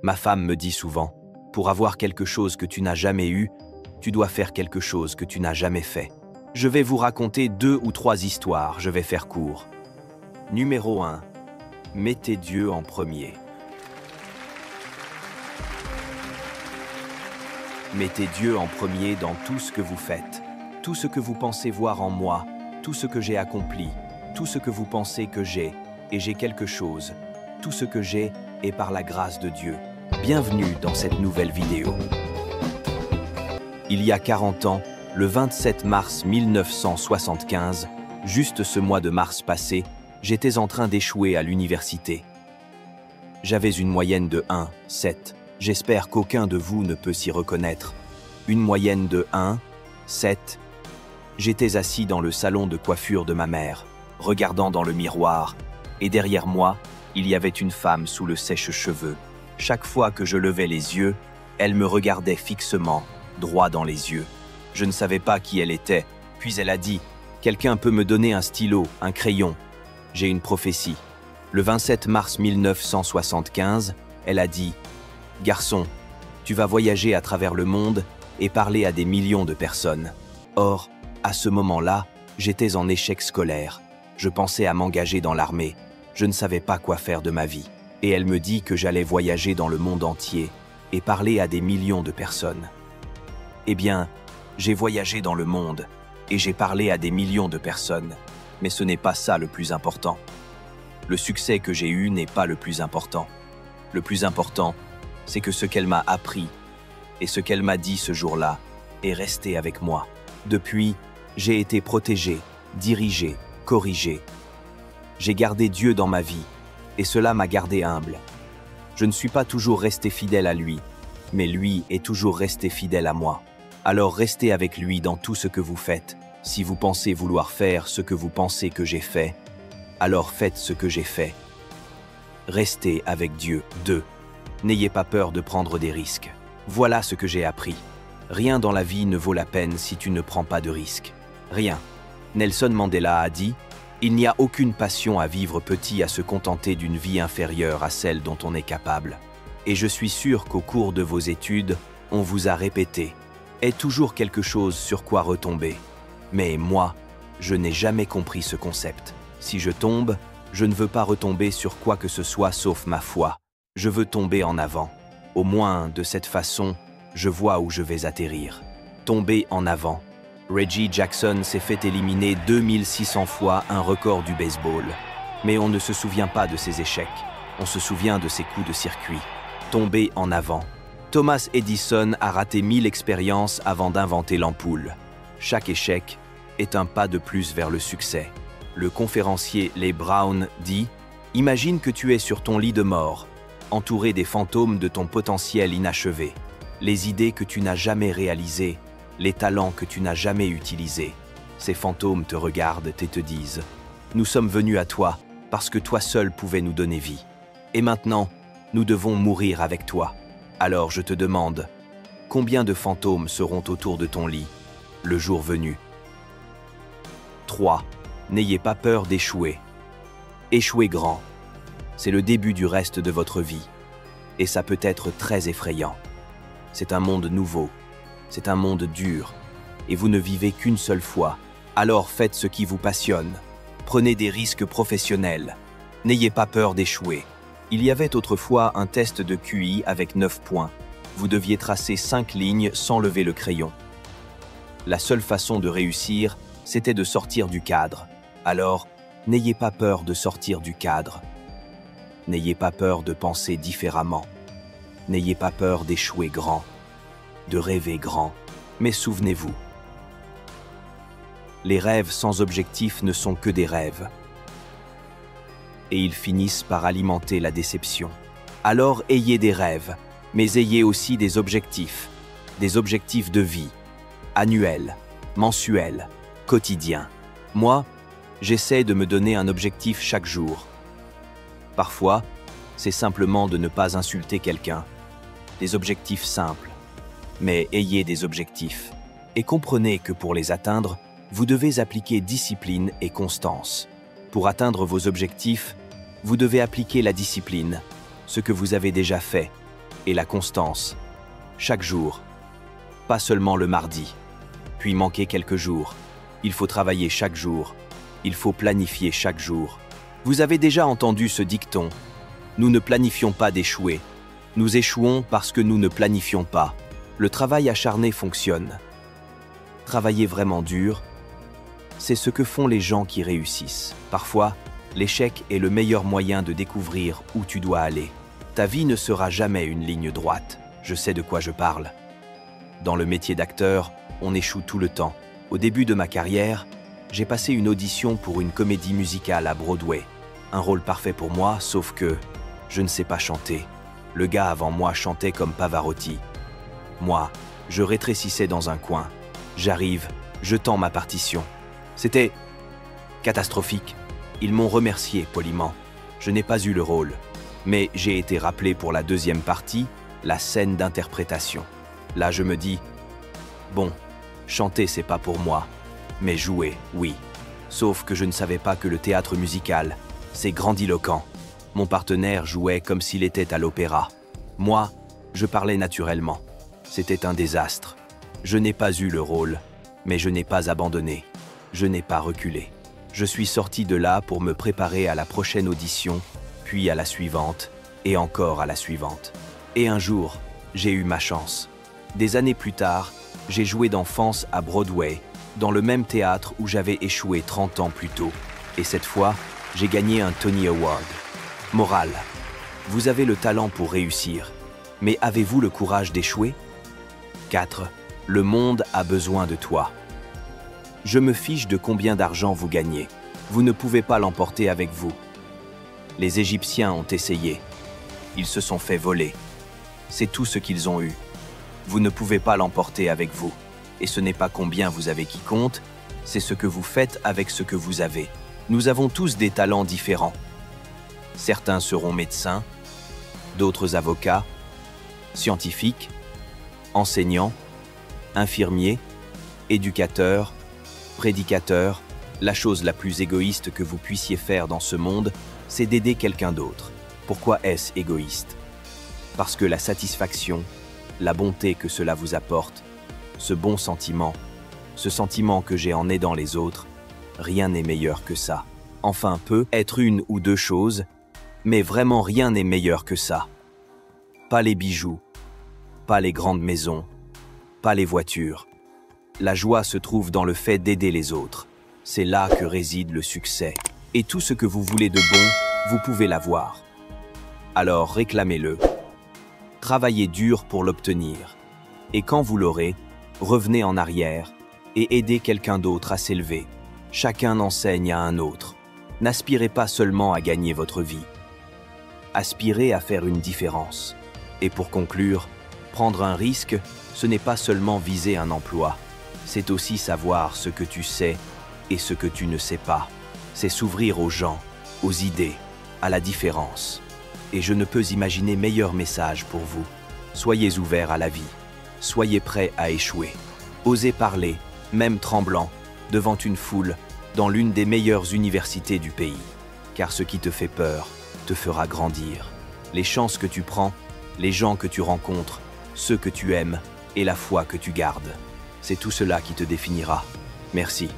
Ma femme me dit souvent, pour avoir quelque chose que tu n'as jamais eu, tu dois faire quelque chose que tu n'as jamais fait. Je vais vous raconter 2 ou 3 histoires, je vais faire court. Numéro 1. Mettez Dieu en premier. Mettez Dieu en premier dans tout ce que vous faites, tout ce que vous pensez voir en moi, tout ce que j'ai accompli, tout ce que vous pensez que j'ai, et j'ai quelque chose. Tout ce que j'ai est par la grâce de Dieu. Bienvenue dans cette nouvelle vidéo. Il y a 40 ans, le 27 mars 1975, juste ce mois de mars passé, j'étais en train d'échouer à l'université. J'avais une moyenne de 1,7. J'espère qu'aucun de vous ne peut s'y reconnaître. Une moyenne de 1,7. J'étais assis dans le salon de coiffure de ma mère, regardant dans le miroir, et derrière moi, il y avait une femme sous le sèche-cheveux. Chaque fois que je levais les yeux, elle me regardait fixement, droit dans les yeux. Je ne savais pas qui elle était, puis elle a dit « Quelqu'un peut me donner un stylo, un crayon ?» J'ai une prophétie. Le 27 mars 1975, elle a dit « Garçon, tu vas voyager à travers le monde et parler à des millions de personnes. » Or, à ce moment-là, j'étais en échec scolaire. Je pensais à m'engager dans l'armée. Je ne savais pas quoi faire de ma vie. Et elle me dit que j'allais voyager dans le monde entier et parler à des millions de personnes. Eh bien, j'ai voyagé dans le monde et j'ai parlé à des millions de personnes. Mais ce n'est pas ça le plus important. Le succès que j'ai eu n'est pas le plus important. Le plus important, c'est que ce qu'elle m'a appris et ce qu'elle m'a dit ce jour-là est resté avec moi. Depuis, j'ai été protégé, dirigé, corrigé. J'ai gardé Dieu dans ma vie et cela m'a gardé humble. Je ne suis pas toujours resté fidèle à lui, mais lui est toujours resté fidèle à moi. Alors restez avec lui dans tout ce que vous faites. Si vous pensez vouloir faire ce que vous pensez que j'ai fait, alors faites ce que j'ai fait. Restez avec Dieu. 2. N'ayez pas peur de prendre des risques. Voilà ce que j'ai appris. Rien dans la vie ne vaut la peine si tu ne prends pas de risques. Rien. Nelson Mandela a dit « Il n'y a aucune passion à vivre petit à se contenter d'une vie inférieure à celle dont on est capable. » Et je suis sûr qu'au cours de vos études, on vous a répété « Aie toujours quelque chose sur quoi retomber. » Mais moi, je n'ai jamais compris ce concept. Si je tombe, je ne veux pas retomber sur quoi que ce soit sauf ma foi. Je veux tomber en avant. Au moins, de cette façon, je vois où je vais atterrir. Tomber en avant. Reggie Jackson s'est fait éliminer 2600 fois, un record du baseball. Mais on ne se souvient pas de ses échecs. On se souvient de ses coups de circuit. Tomber en avant. Thomas Edison a raté 1000 expériences avant d'inventer l'ampoule. Chaque échec est un pas de plus vers le succès. Le conférencier Les Brown dit « Imagine que tu es sur ton lit de mort, entouré des fantômes de ton potentiel inachevé, les idées que tu n'as jamais réalisées, les talents que tu n'as jamais utilisés. Ces fantômes te regardent et te disent « Nous sommes venus à toi parce que toi seul pouvais nous donner vie. Et maintenant, nous devons mourir avec toi. Alors je te demande, combien de fantômes seront autour de ton lit le jour venu ?» 3. N'ayez pas peur d'échouer. Échouer grand. C'est le début du reste de votre vie. Et ça peut être très effrayant. C'est un monde nouveau. C'est un monde dur. Et vous ne vivez qu'une seule fois. Alors faites ce qui vous passionne. Prenez des risques professionnels. N'ayez pas peur d'échouer. Il y avait autrefois un test de QI avec 9 points. Vous deviez tracer 5 lignes sans lever le crayon. La seule façon de réussir, c'était de sortir du cadre. Alors, n'ayez pas peur de sortir du cadre. N'ayez pas peur de penser différemment. N'ayez pas peur d'échouer grand, de rêver grand. Mais souvenez-vous, les rêves sans objectif ne sont que des rêves. Et ils finissent par alimenter la déception. Alors ayez des rêves, mais ayez aussi des objectifs de vie, annuels, mensuels, quotidiens. Moi, j'essaie de me donner un objectif chaque jour. Parfois, c'est simplement de ne pas insulter quelqu'un. Des objectifs simples. Mais ayez des objectifs. Et comprenez que pour les atteindre, vous devez appliquer discipline et constance. Pour atteindre vos objectifs, vous devez appliquer la discipline, ce que vous avez déjà fait, Et la constance. Chaque jour. Pas seulement le mardi. Puis manquer quelques jours. Il faut travailler chaque jour. Il faut planifier chaque jour. Vous avez déjà entendu ce dicton. Nous ne planifions pas d'échouer. Nous échouons parce que nous ne planifions pas. Le travail acharné fonctionne. Travailler vraiment dur, c'est ce que font les gens qui réussissent. Parfois, l'échec est le meilleur moyen de découvrir où tu dois aller. Ta vie ne sera jamais une ligne droite. Je sais de quoi je parle. Dans le métier d'acteur, on échoue tout le temps. Au début de ma carrière, j'ai passé une audition pour une comédie musicale à Broadway. Un rôle parfait pour moi, sauf que je ne sais pas chanter. Le gars avant moi chantait comme Pavarotti. Moi, je rétrécissais dans un coin. J'arrive, je tends ma partition. C'était catastrophique. Ils m'ont remercié poliment. Je n'ai pas eu le rôle. Mais j'ai été rappelé pour la deuxième partie, la scène d'interprétation. Là, je me dis, bon, chanter, c'est pas pour moi. Mais jouer, oui. Sauf que je ne savais pas que le théâtre musical, c'est grandiloquent. Mon partenaire jouait comme s'il était à l'opéra. Moi, je parlais naturellement. C'était un désastre. Je n'ai pas eu le rôle, mais je n'ai pas abandonné. Je n'ai pas reculé. Je suis sorti de là pour me préparer à la prochaine audition, puis à la suivante, et encore à la suivante. Et un jour, j'ai eu ma chance. Des années plus tard, j'ai joué d'enfance à Broadway, dans le même théâtre où j'avais échoué 30 ans plus tôt. Et cette fois, j'ai gagné un Tony Award. Morale. Vous avez le talent pour réussir, mais avez-vous le courage d'échouer? 4. Le monde a besoin de toi. Je me fiche de combien d'argent vous gagnez. Vous ne pouvez pas l'emporter avec vous. Les Égyptiens ont essayé. Ils se sont fait voler. C'est tout ce qu'ils ont eu. Vous ne pouvez pas l'emporter avec vous. Et ce n'est pas combien vous avez qui compte, c'est ce que vous faites avec ce que vous avez. Nous avons tous des talents différents. Certains seront médecins, d'autres avocats, scientifiques, enseignants, infirmiers, éducateurs, prédicateurs. La chose la plus égoïste que vous puissiez faire dans ce monde, c'est d'aider quelqu'un d'autre. Pourquoi est-ce égoïste? Parce que la satisfaction, la bonté que cela vous apporte, ce bon sentiment, ce sentiment que j'ai en aidant les autres, rien n'est meilleur que ça. Enfin, peut être une ou deux choses, mais vraiment rien n'est meilleur que ça. Pas les bijoux, pas les grandes maisons, pas les voitures. La joie se trouve dans le fait d'aider les autres. C'est là que réside le succès. Et tout ce que vous voulez de bon, vous pouvez l'avoir. Alors réclamez-le. Travaillez dur pour l'obtenir. Et quand vous l'aurez, revenez en arrière et aidez quelqu'un d'autre à s'élever. Chacun enseigne à un autre. N'aspirez pas seulement à gagner votre vie. Aspirez à faire une différence. Et pour conclure, prendre un risque, ce n'est pas seulement viser un emploi. C'est aussi savoir ce que tu sais et ce que tu ne sais pas. C'est s'ouvrir aux gens, aux idées, à la différence. Et je ne peux imaginer meilleur message pour vous. Soyez ouverts à la vie. Soyez prêts à échouer. Osez parler, même tremblant, devant une foule, dans l'une des meilleures universités du pays. Car ce qui te fait peur te fera grandir. Les chances que tu prends, les gens que tu rencontres, ceux que tu aimes et la foi que tu gardes. C'est tout cela qui te définira. Merci.